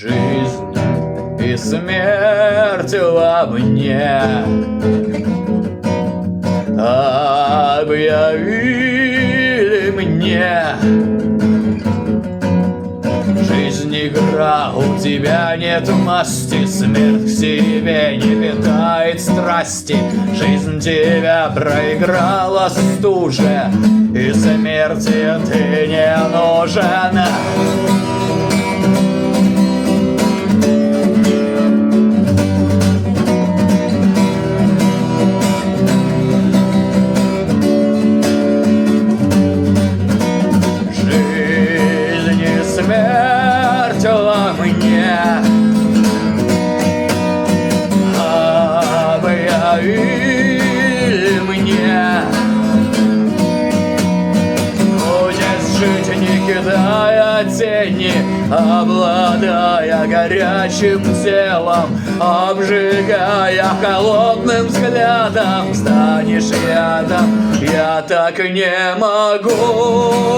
Жизнь и смерть во мне объявили мне. Жизнь игра, у тебя нет масти, смерть к себе не питает страсти. Жизнь тебя проиграла стуже, и смерти ты не нужен. Смерть во мне объявили мне. Будет жить, не кидая тени, обладая горячим телом, обжигая холодным взглядом. Станешь ядом, я так не могу.